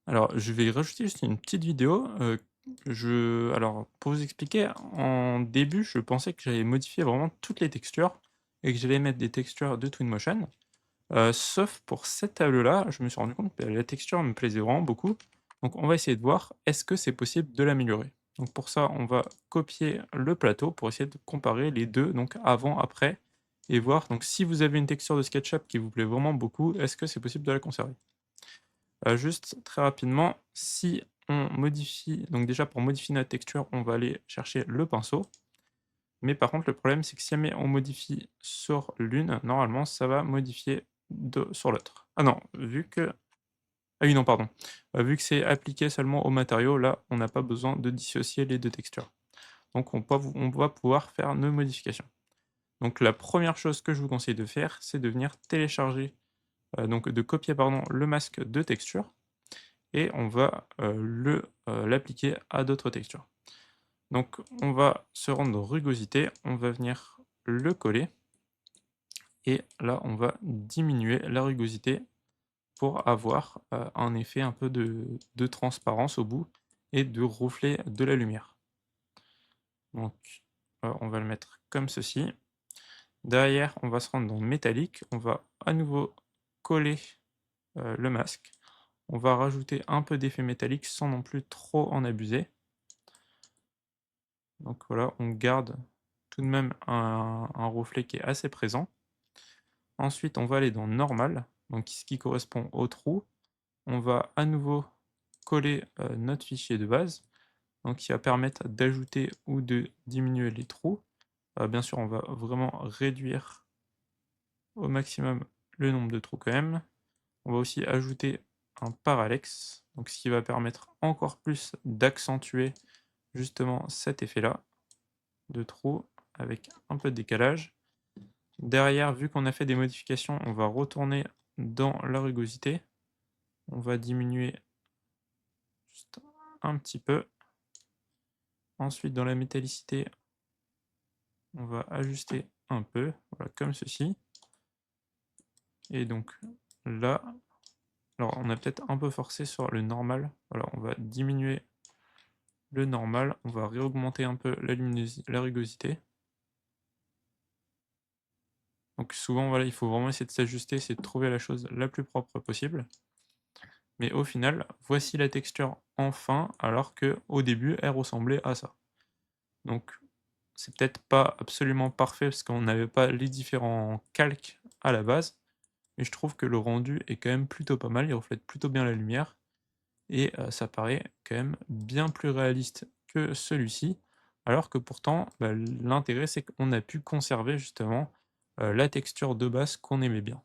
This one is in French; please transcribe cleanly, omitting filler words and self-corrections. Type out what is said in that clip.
Alors, je vais rajouter juste une petite vidéo, alors pour vous expliquer, en début, je pensais que j'allais modifier vraiment toutes les textures et que j'allais mettre des textures de Twinmotion, sauf pour cette table-là, je me suis rendu compte que la texture me plaisait vraiment beaucoup. Donc on va essayer de voir, est-ce que c'est possible de l'améliorer? Donc pour ça, on va copier le plateau pour essayer de comparer les 2, donc avant, après et voir donc si vous avez une texture de SketchUp qui vous plaît vraiment beaucoup, est-ce que c'est possible de la conserver? Juste très rapidement, si on modifie donc déjà pour modifier notre texture, on va aller chercher le pinceau. Mais par contre, le problème, c'est que si jamais on modifie sur l'une, normalement, ça va modifier sur l'autre. Ah non, vu que ah oui, non, pardon. Vu que c'est appliqué seulement au matériau, là, on n'a pas besoin de dissocier les 2 textures. Donc on va pouvoir faire nos modifications. Donc la première chose que je vous conseille de faire, c'est de venir télécharger, donc de copier, pardon, le masque de texture et on va, l'appliquer à d'autres textures. Donc on va se rendre dans rugosité, on va venir le coller et là on va diminuer la rugosité pour avoir, un effet un peu de transparence au bout et de reflet de la lumière. Donc, on va le mettre comme ceci. Derrière, on va se rendre dans métallique, on va à nouveau coller, le masque. On va rajouter un peu d'effet métallique sans non plus trop en abuser. Donc voilà, on garde tout de même un reflet qui est assez présent. Ensuite, on va aller dans normal, donc ce qui correspond au trou. On va à nouveau coller, notre fichier de base, donc qui va permettre d'ajouter ou de diminuer les trous. Bien sûr, on va vraiment réduire au maximum le nombre de trous quand même. On va aussi ajouter un parallaxe, donc ce qui va permettre encore plus d'accentuer justement cet effet-là de trou avec un peu de décalage. Derrière, vu qu'on a fait des modifications, on va retourner dans la rugosité. On va diminuer juste un petit peu. Ensuite, dans la métallicité, on va ajuster un peu, voilà, comme ceci. Et donc là, alors on a peut-être un peu forcé sur le normal. Voilà, on va diminuer le normal, on va réaugmenter un peu la rugosité. Donc souvent, voilà, il faut vraiment essayer de s'ajuster, essayer de trouver la chose la plus propre possible. Mais au final, voici la texture en fin, alors que au début, elle ressemblait à ça. Donc c'est peut-être pas absolument parfait parce qu'on n'avait pas les différents calques à la base, mais je trouve que le rendu est quand même plutôt pas mal, il reflète plutôt bien la lumière et ça paraît quand même bien plus réaliste que celui-ci, alors que pourtant, bah, l'intérêt c'est qu'on a pu conserver justement, la texture de base qu'on aimait bien.